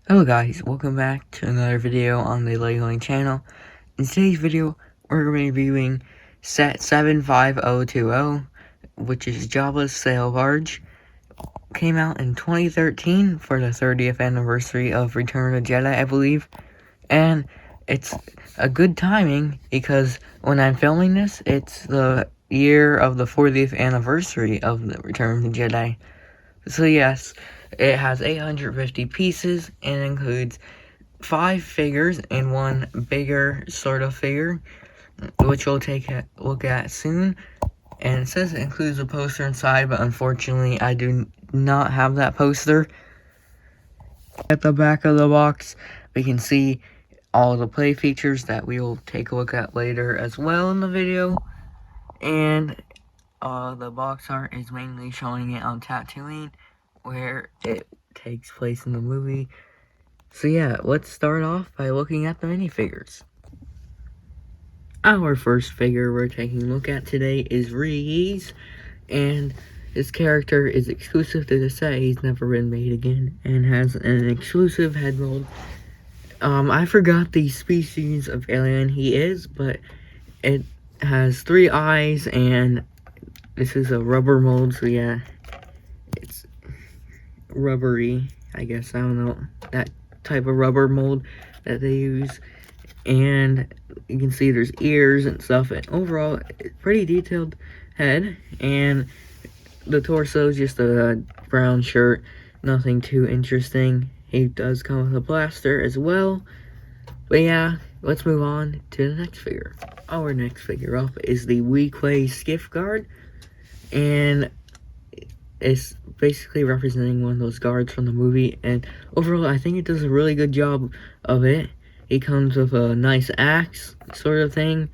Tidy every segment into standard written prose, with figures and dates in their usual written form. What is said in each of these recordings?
Hello guys, welcome back to another video on the Leia channel. In today's video, we're going to be reviewing set 75020, which is Jabba's sail barge. Came out in 2013 for the 30th anniversary of Return of the Jedi, I believe. And it's a good timing because when I'm filming this, it's the year of the 40th anniversary of the Return of the Jedi. So yes, it has 850 pieces and includes 5 figures and one bigger sort of figure, which we'll take a look at soon. And it says it includes a poster inside, but unfortunately I do not have that poster. At the back of the box, we can see all the play features that we will take a look at later as well in the video. And the box art is mainly showing it on Tatooine, where it takes place in the movie. So yeah, let's start off by looking at the minifigures. Our first figure we're taking a look at today is Ree-Yees, and this character is exclusive to the set. He's never been made again, and has an exclusive head mold. I forgot the species of alien he is, but it has 3 eyes, and this is a rubber mold, so yeah, it's rubbery, I guess. I don't know, that type of rubber mold that they use. And you can see there's ears and stuff, and overall pretty detailed head. And the torso is just a brown shirt, nothing too interesting. He does come with a blaster as well. But yeah, let's move on to the next figure. Our next figure up is the Weequay Skiff Guard, and it's basically representing one of those guards from the movie. And overall, I think it does a really good job of it. He comes with a nice axe sort of thing,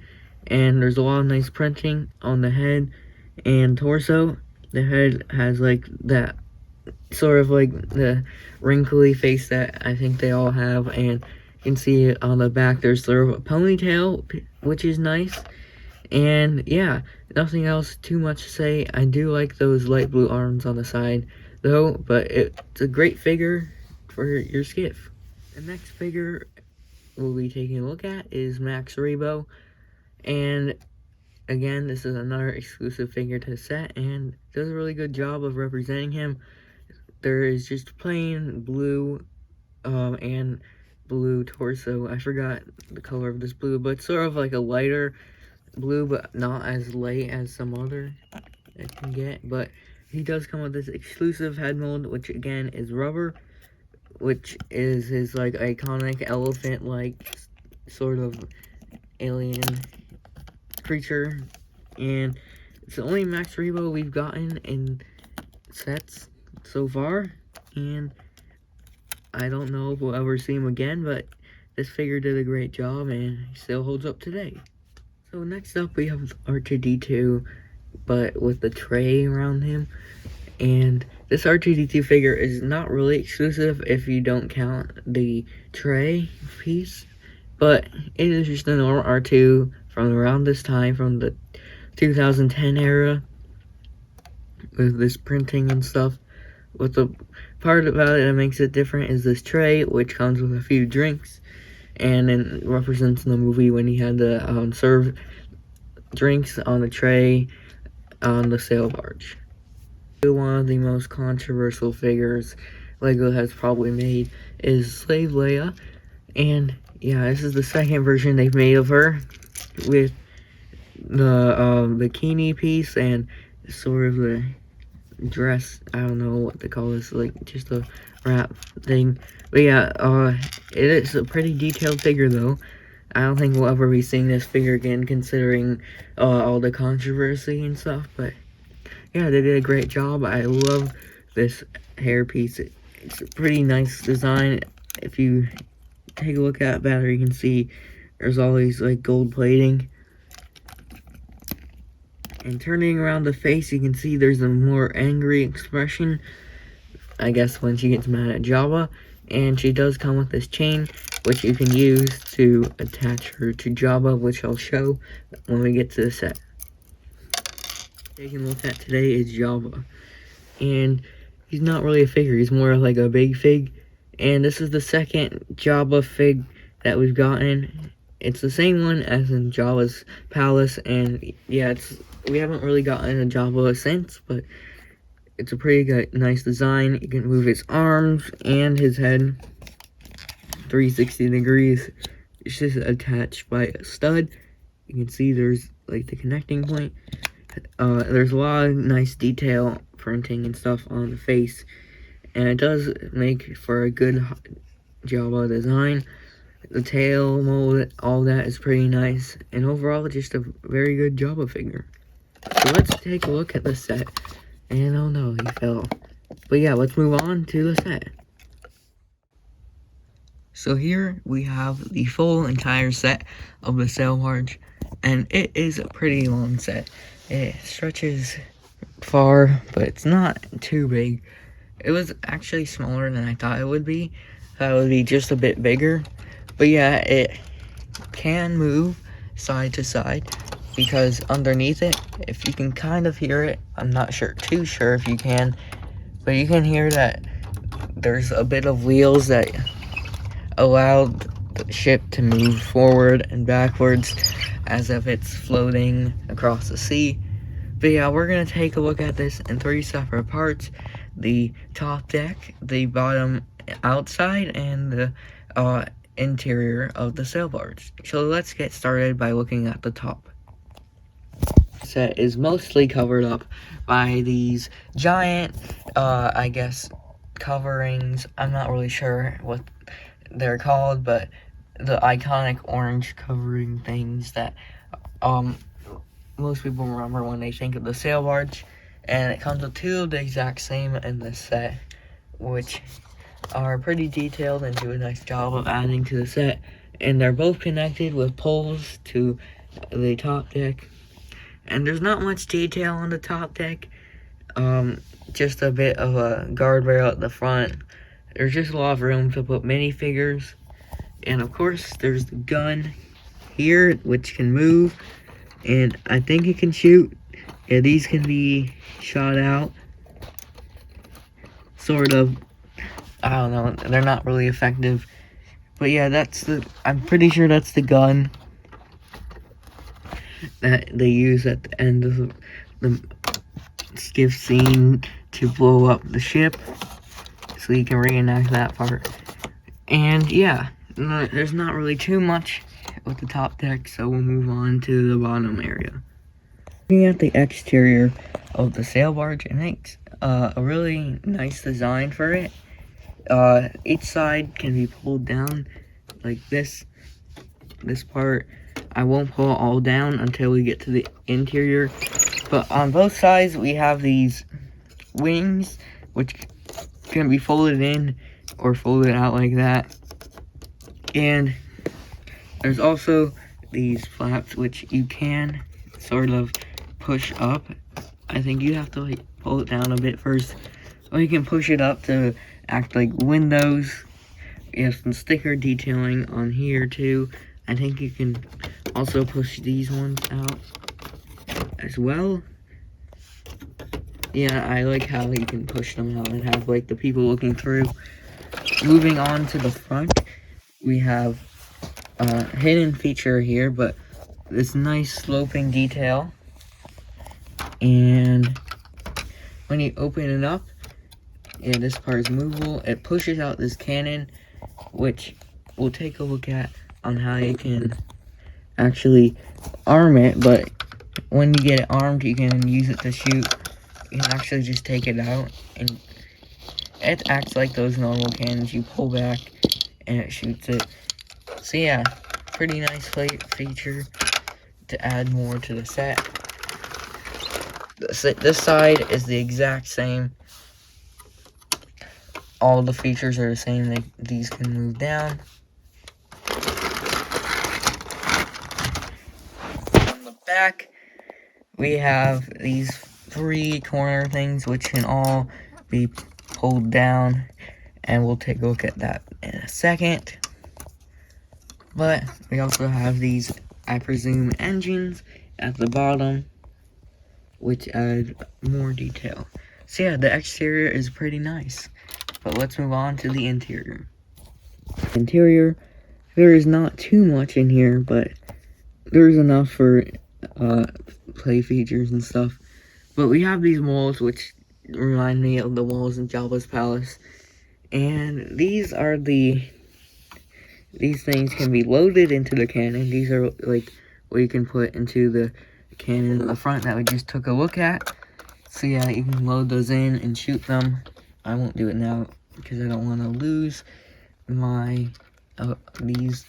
and there's a lot of nice printing on the head and torso. The head has like that sort of like the wrinkly face that I think they all have, and you can see on the back there's sort of a ponytail, which is nice. And yeah, nothing else too much to say. I do like those light blue arms on the side though, but it's a great figure for your skiff. The next figure we'll be taking a look at is Max Rebo, and again, this is another exclusive figure to the set, and does a really good job of representing him. There is just plain blue and blue torso. I forgot the color of this blue, but it's sort of like a lighter blue, but not as light as some other I can get. But he does come with this exclusive head mold, which again is rubber, which is his like iconic elephant like sort of alien creature. And it's the only Max Rebo we've gotten in sets so far, and I don't know if we'll ever see him again, but this figure did a great job and he still holds up today. So next up we have R2-D2, but with the tray around him. And this R2-D2 figure is not really exclusive if you don't count the tray piece, but it is just a normal R2 from around this time, from the 2010 era, with this printing and stuff. But the part about it that makes it different is this tray, which comes with a few drinks, and then represents in the movie when he had to serve drinks on the tray on the sail barge. One of the most controversial figures LEGO has probably made is Slave Leia, and yeah, this is the second version they've made of her, with the bikini piece and sort of the dress. I don't know what they call this, like just a wrap thing. But yeah, it is a pretty detailed figure though. I don't think we'll ever be seeing this figure again, considering all the controversy and stuff. But yeah, they did a great job. I love this hair piece. It's a pretty nice design. If you take a look at it better, you can see there's all these like gold plating. And turning around the face, you can see there's a more angry expression, I guess, when she gets mad at Jabba. And she does come with this chain, which you can use to attach her to Jabba, which I'll show when we get to the set. Taking a look at today is Jabba, and he's not really a figure, he's more like a big fig, And this is the second Jabba fig that we've gotten. It's the same one as in Jabba's palace, and yeah, we haven't really gotten a Jabba since, but it's a pretty good, nice design. You can move his arms and his head 360 degrees. It's just attached by a stud. You can see there's like the connecting point. There's a lot of nice detail printing and stuff on the face, and it does make for a good Jabba design. The tail mold, all that is pretty nice, and overall just a very good Jabba figure. So let's take a look at the set. And oh no, he fell. But yeah, let's move on to the set. So here we have the full entire set of the sail barge, and it is a pretty long set. It stretches far, but it's not too big. It was actually smaller than I thought it would be. That would be just a bit bigger. But yeah, it can move side to side, because underneath it, if you can kind of hear it, I'm not too sure if you can, but you can hear that there's a bit of wheels that allow the ship to move forward and backwards as if it's floating across the sea. But yeah, we're gonna take a look at this in 3 separate parts: the top deck, the bottom outside, and the interior of the sail barge. So let's get started by looking at the top. Set is mostly covered up by these giant, I guess, coverings. I'm not really sure what they're called, but the iconic orange covering things that most people remember when they think of the sail barge. And it comes with 2 of the exact same in this set, which are pretty detailed and do a nice job of adding to the set. And they're both connected with poles to the top deck. And there's not much detail on the top deck. Just a bit of a guardrail at the front. There's just a lot of room to put minifigures. And of course, there's the gun here, which can move. And I think it can shoot. Yeah, these can be shot out. Sort of. I don't know. They're not really effective. But yeah, I'm pretty sure that's the gun that they use at the end of the skiff scene to blow up the ship, so you can reenact that part. And yeah, there's not really too much with the top deck, so we'll move on to the bottom area. Looking at the exterior of the sail barge, it makes a really nice design for it. Each side can be pulled down like this part. I won't pull it all down until we get to the interior, but on both sides we have these wings, which can be folded in or folded out like that. And there's also these flaps, which you can sort of push up. I think you have to like pull it down a bit first, or you can push it up to act like windows. You have some sticker detailing on here too. I think you can also push these ones out as well. Yeah, I like how you can push them out and have like the people looking through. Moving on to the front, we have a hidden feature here, but this nice sloping detail. And when you open it up, yeah, this part is movable. It pushes out this cannon, which we'll take a look at on how you can actually arm it. But when you get it armed, you can use it to shoot. You can actually just take it out, and it acts like those normal cannons. You pull back and it shoots it. So yeah, pretty nice feature to add more to the set. This side is the exact same. All the features are the same. These can move down. On the back, we have these 3 corner things, which can all be pulled down, and we'll take a look at that in a second. But we also have these, I presume, engines at the bottom, which add more detail. So yeah, the exterior is pretty nice. But let's move on to the interior. Interior, there is not too much in here, but there's enough for play features and stuff. But we have these walls, which remind me of the walls in Jabba's palace. And these things can be loaded into the cannon. These are like what you can put into the cannon in the front that we just took a look at. So yeah, you can load those in and shoot them. I won't do it now because I don't want to lose my these.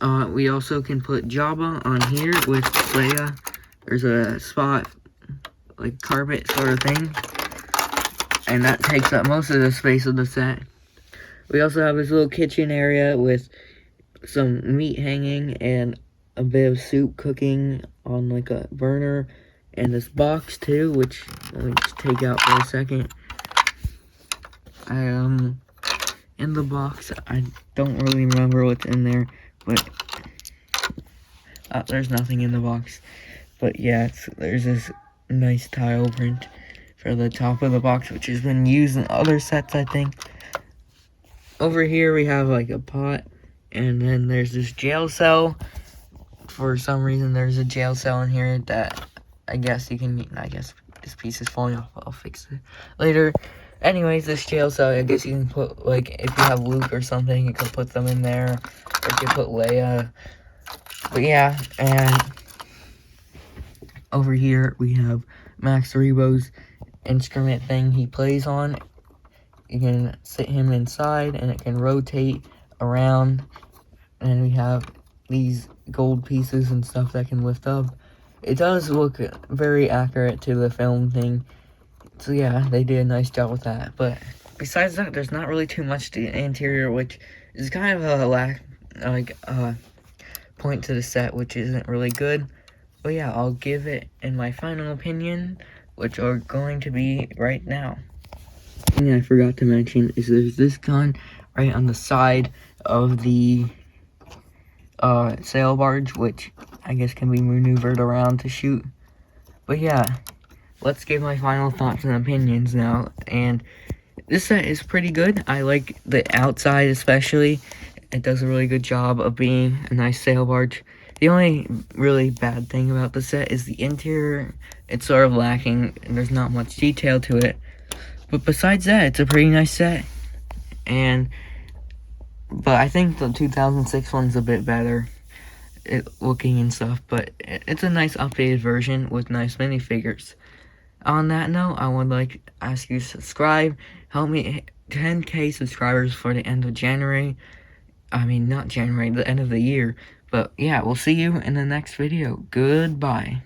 We also can put Jabba on here with Leia. There's a spot, like carpet sort of thing, and that takes up most of the space of the set. We also have this little kitchen area with some meat hanging and a bit of soup cooking on like a burner, and this box too, which let me just take out for a second. In the box, I don't really remember what's in there, but there's nothing in the box. But yeah, there's this nice tile print for the top of the box, which has been used in other sets, I think. Over here we have like a pot, and then there's this jail cell. For some reason there's a jail cell in here that I guess you can, I guess this piece is falling off, I'll fix it later. Anyways, this jail cell, I guess you can put, like, if you have Luke or something, you can put them in there, or you can put Leia. But yeah, and over here we have Max Rebo's instrument thing he plays on. You can sit him inside, and it can rotate around, and we have these gold pieces and stuff that can lift up. It does look very accurate to the film thing. So yeah, they did a nice job with that. But besides that, there's not really too much to the interior, which is kind of a point to the set, which isn't really good. But yeah, I'll give it in my final opinion, which are going to be right now. Thing I forgot to mention is there's this gun right on the side of the sail barge, which I guess can be maneuvered around to shoot. But yeah, let's give my final thoughts and opinions now. And this set is pretty good. I like the outside especially. It does a really good job of being a nice sail barge. The only really bad thing about the set is the interior. It's sort of lacking, and there's not much detail to it. But besides that, it's a pretty nice set. But I think the 2006 one's a bit better looking and stuff, but it's a nice updated version with nice minifigures. On that note, I would like to ask you to subscribe. Help me hit 10k subscribers for the end of January. I mean, not January, the end of the year. But yeah, we'll see you in the next video. Goodbye.